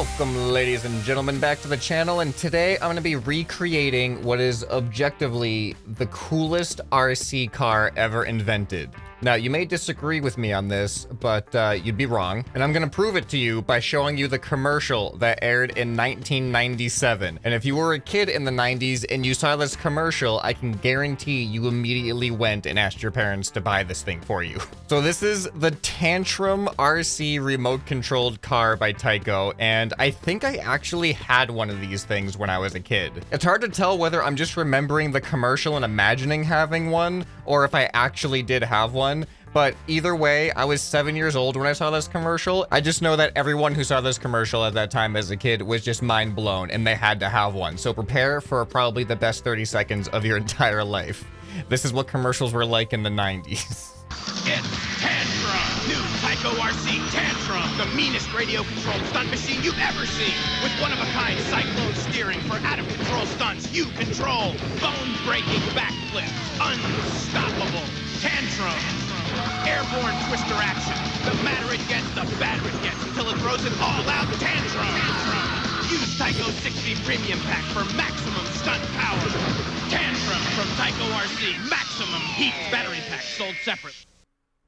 Welcome, ladies and gentlemen, back to the channel, and today I'm going to be recreating what is objectively the coolest RC car ever invented. Now, you may disagree with me on this, but you'd be wrong, and I'm going to prove it to you by showing you the commercial that aired in 1997. And if you were a kid in the 90s and you saw this commercial, I can guarantee you immediately went and asked your parents to buy this thing for you. So this is the Tantrum RC remote-controlled car by Tyco, and I think I actually had one of these things when I was a kid. It's hard to tell whether I'm just remembering the commercial and imagining having one, or if I actually did have one. But either way, I was 7 years old when I saw this commercial. I just know that everyone who saw this commercial at that time as a kid was just mind blown, and they had to have one. So prepare for probably the best 30 seconds of your entire life. This is what commercials were like in the 90s. It's Tantrum! New Tyco RC Tantrum! The meanest radio-controlled stunt machine you've ever seen! With one-of-a-kind cyclone steering for out-of-control stunts you control! Bone-breaking backflips! Unstoppable! Tantrum! Airborne twister action! The madder it gets, the badder it gets, until it throws it all out! Tantrum! Use Tyco 60 Premium Pack for maximum stunt power! Tantrum from Tyco RC Maximum Heat Battery Pack, sold separate.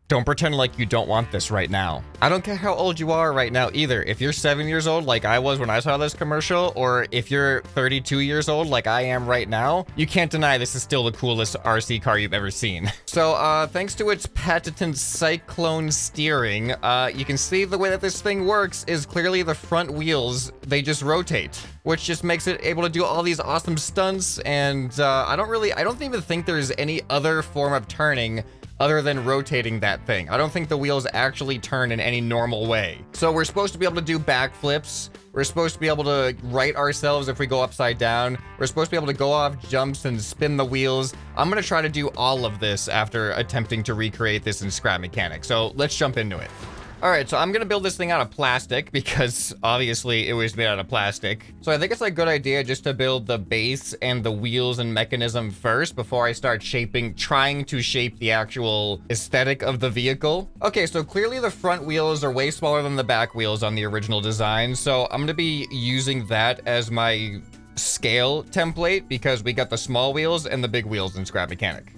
Don't pretend like you don't want this right now. I don't care how old you are right now either. If you're 7 years old like I was when I saw this commercial, or if you're 32 years old like I am right now, you can't deny this is still the coolest RC car you've ever seen. So thanks to its patented cyclone steering, you can see the way that this thing works is clearly the front wheels, they just rotate, which just makes it able to do all these awesome stunts. And I don't even think there's any other form of turning other than rotating that thing. I don't think the wheels actually turn in any normal way. So we're supposed to be able to do backflips. We're supposed to be able to right ourselves if we go upside down. We're supposed to be able to go off jumps and spin the wheels. I'm gonna try to do all of this after attempting to recreate this in Scrap Mechanic. So let's jump into it. All right, so I'm gonna build this thing out of plastic because obviously it was made out of plastic. So I think it's a good idea just to build the base and the wheels and mechanism first before I start trying to shape the actual aesthetic of the vehicle. Okay, so clearly the front wheels are way smaller than the back wheels on the original design. So I'm gonna be using that as my scale template because we got the small wheels and the big wheels in Scrap Mechanic.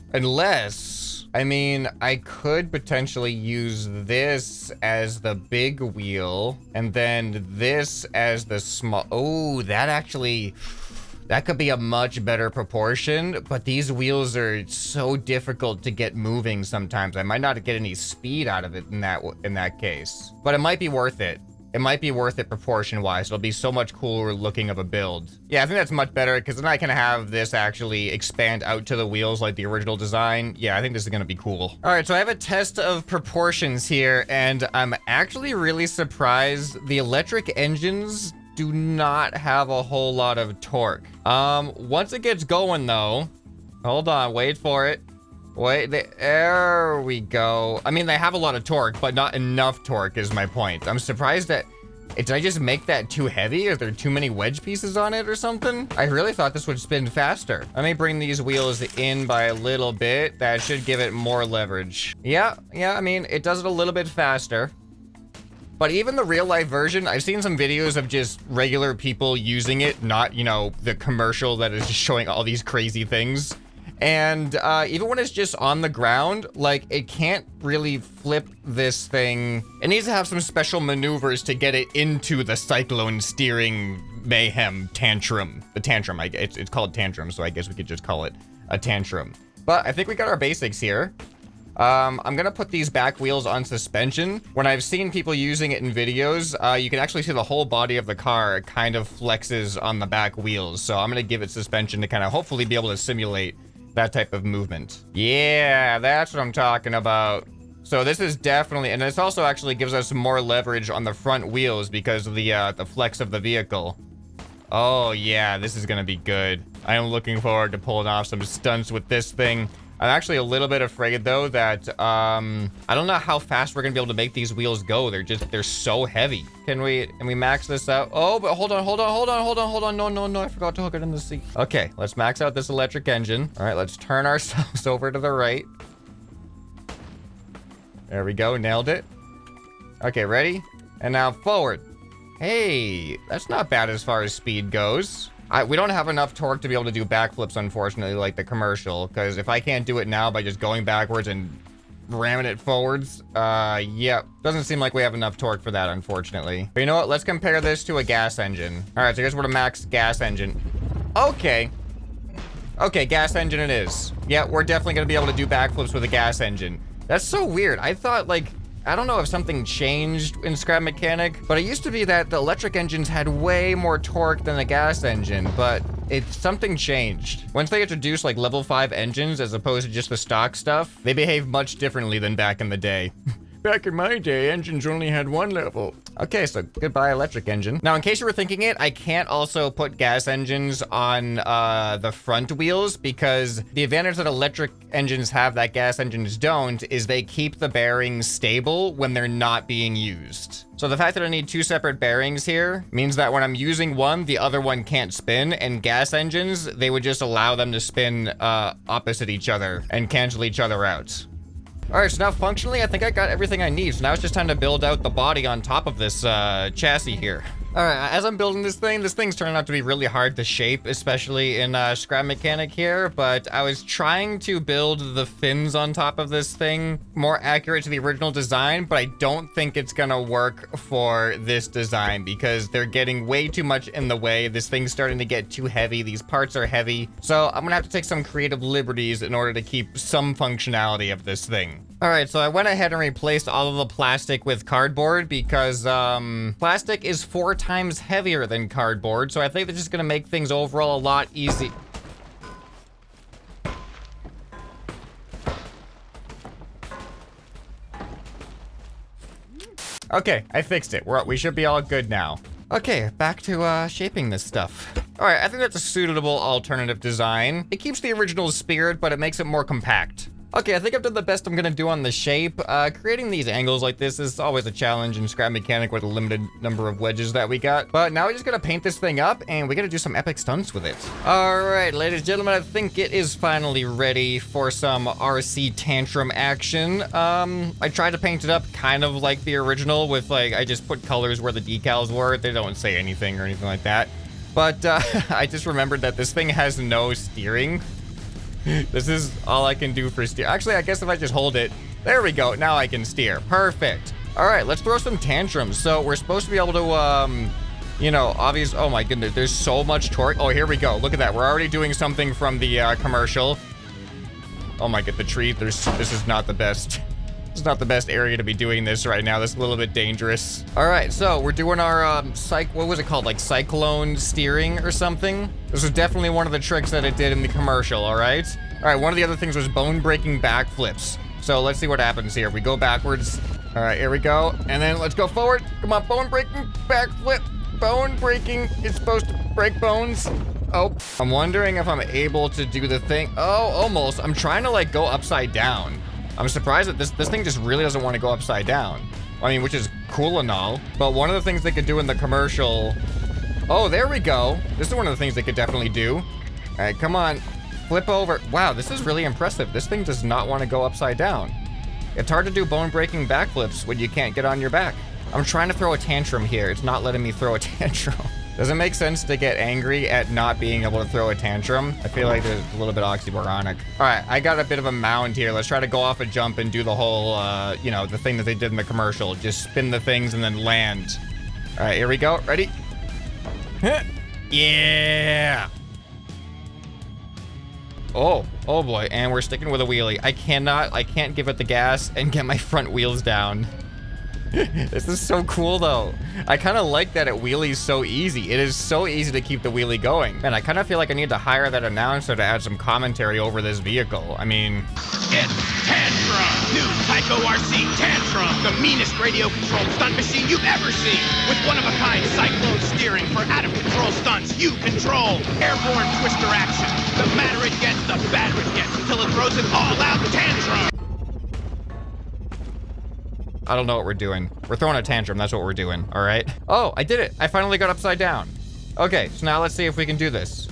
I mean, I could potentially use this as the big wheel and then this as the small. Oh, that could be a much better proportion, but these wheels are so difficult to get moving sometimes. I might not get any speed out of it in that case, but it might be worth it. It might be worth it proportion-wise. It'll be so much cooler looking of a build. Yeah, I think that's much better because then I can have this actually expand out to the wheels like the original design. Yeah, I think this is gonna be cool. All right, so I have a test of proportions here, and I'm actually really surprised the electric engines do not have a whole lot of torque. Once it gets going though, hold on, wait for it. Wait, there we go. I mean, they have a lot of torque, but not enough torque is my point. I'm surprised that, did I just make that too heavy? Are there too many wedge pieces on it or something? I really thought this would spin faster. Let me bring these wheels in by a little bit. That should give it more leverage. Yeah, I mean, it does it a little bit faster. But even the real life version, I've seen some videos of just regular people using it, not, you know, the commercial that is just showing all these crazy things. And even when it's just on the ground, like, it can't really flip this thing. It needs to have some special maneuvers to get it into the cyclone steering mayhem tantrum. The tantrum, it's called tantrum, so I guess we could just call it a tantrum. But I think we got our basics here. I'm gonna put these back wheels on suspension. When I've seen people using it in videos, you can actually see the whole body of the car kind of flexes on the back wheels. So I'm gonna give it suspension to kind of hopefully be able to simulate that type of movement. Yeah, that's what I'm talking about. So this is definitely, and this also actually gives us more leverage on the front wheels because of the flex of the vehicle. Oh yeah, this is gonna be good. I am looking forward to pulling off some stunts with this thing. I'm actually a little bit afraid though that, I don't know how fast we're gonna be able to make these wheels go. They're so heavy. Can we max this out? Oh, but hold on. No, I forgot to hook it in the seat. Okay, let's max out this electric engine. All right, let's turn ourselves over to the right. There we go, nailed it. Okay, ready? And now forward. Hey, that's not bad as far as speed goes. We don't have enough torque to be able to do backflips, unfortunately, like the commercial, because if I can't do it now by just going backwards and ramming it forwards, yeah, doesn't seem like we have enough torque for that, unfortunately. But you know what? Let's compare this to a gas engine. All right, so here's what a max gas engine. Okay. Okay, gas engine it is. Yeah, we're definitely going to be able to do backflips with a gas engine. That's so weird. I thought, like, I don't know if something changed in Scrap Mechanic, but it used to be that the electric engines had way more torque than the gas engine, but something changed. Once they introduced like level 5 engines as opposed to just the stock stuff, they behave much differently than back in the day. Back in my day, engines only had one level. Okay, so goodbye electric engine. Now, in case you were thinking it, I can't also put gas engines on the front wheels because the advantage that electric engines have that gas engines don't is they keep the bearings stable when they're not being used. So the fact that I need 2 separate bearings here means that when I'm using one, the other one can't spin, and gas engines, they would just allow them to spin opposite each other and cancel each other out. All right, so now functionally, I think I got everything I need. So now it's just time to build out the body on top of this chassis here. All right, as I'm building this thing's turning out to be really hard to shape, especially in Scrap Mechanic here, but I was trying to build the fins on top of this thing more accurate to the original design, but I don't think it's gonna work for this design because they're getting way too much in the way. This thing's starting to get too heavy. These parts are heavy. So I'm gonna have to take some creative liberties in order to keep some functionality of this thing. All right, so I went ahead and replaced all of the plastic with cardboard because plastic is 4 times heavier than cardboard, so I think that's just gonna make things overall a lot easy. Okay, I fixed it. We should be all good now. Okay, back to shaping this stuff. All right, I think that's a suitable alternative design. It keeps the original spirit, but it makes it more compact. Okay, I think I've done the best I'm gonna do on the shape. Creating these angles like this is always a challenge in Scrap Mechanic with a limited number of wedges that we got. But now we just gotta paint this thing up and we gotta do some epic stunts with it. All right, ladies and gentlemen, I think it is finally ready for some RC Tantrum action. I tried to paint it up kind of like the original with like, I just put colors where the decals were. They don't say anything or anything like that. But I just remembered that this thing has no steering. This is all I can do for steer. Actually, I guess if I just hold it, there we go. Now I can steer. Perfect. All right, let's throw some tantrums. So we're supposed to be able to, you know, oh my goodness, there's so much torque. Oh, here we go. Look at that. We're already doing something from the commercial. Oh my god, the tree. This is not the best. This is not the best area to be doing this right now. This is a little bit dangerous. All right, so we're doing our what was it called? Like cyclone steering or something? This was definitely one of the tricks that it did in the commercial, all right? All right, one of the other things was bone-breaking backflips. So let's see what happens here. If we go backwards. All right, here we go. And then let's go forward. Come on, bone-breaking backflip. Bone-breaking is supposed to break bones. Oh, I'm wondering if I'm able to do the thing. Oh, almost. I'm trying to like go upside down. I'm surprised that this thing just really doesn't want to go upside down. I mean, which is cool and all, but one of the things they could do in the commercial... Oh, there we go. This is one of the things they could definitely do. All right, come on. Flip over. Wow, this is really impressive. This thing does not want to go upside down. It's hard to do bone-breaking backflips when you can't get on your back. I'm trying to throw a tantrum here. It's not letting me throw a tantrum. Does it make sense to get angry at not being able to throw a tantrum? I feel like it's a little bit oxymoronic. All right, I got a bit of a mound here. Let's try to go off a jump and do the whole, you know, the thing that they did in the commercial. Just spin the things and then land. All right, here we go. Ready? Yeah. Oh boy, and we're sticking with a wheelie. I can't give it the gas and get my front wheels down. This is so cool though. I kind of like that it wheelies so easy. It is so easy to keep the wheelie going. Man, I kind of feel like I need to hire that announcer to add some commentary over this vehicle. I mean... It's Tantrum! New Tyco RC Tantrum! The meanest radio-controlled stunt machine you've ever seen! With one-of-a-kind cyclone steering for out-of-control stunts you control! Airborne twister action! The madder it gets, the badder it gets, until it throws an all-out tantrum! I don't know what we're doing. We're throwing a tantrum, that's what we're doing, all right? Oh, I did it. I finally got upside down. Okay, so now let's see if we can do this.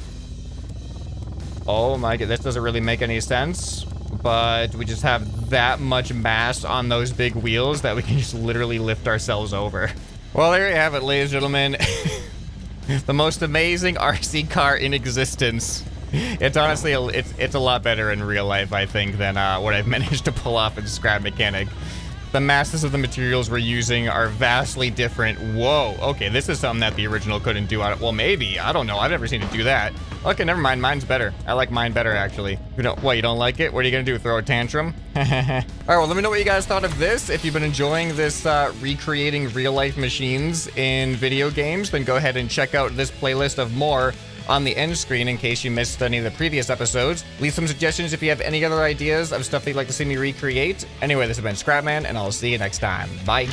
Oh my god, this doesn't really make any sense, but we just have that much mass on those big wheels that we can just literally lift ourselves over. Well, there you have it, ladies and gentlemen. The most amazing RC car in existence. It's honestly, it's a lot better in real life, I think, than what I've managed to pull off in Scrap Mechanic. The masses of the materials we're using are vastly different. Whoa, okay, this is something that the original couldn't do. Well, maybe, I don't know, I've never seen it do that. Okay, never mind, mine's better. I like mine better, actually. You don't like it? What are you gonna do, throw a tantrum? Alright, well, let me know what you guys thought of this. If you've been enjoying this recreating real-life machines in video games, then go ahead and check out this playlist of more on the end screen in case you missed any of the previous episodes. Leave some suggestions if you have any other ideas of stuff that you'd like to see me recreate. Anyway, this has been ScrapMan, and I'll see you next time. Bye.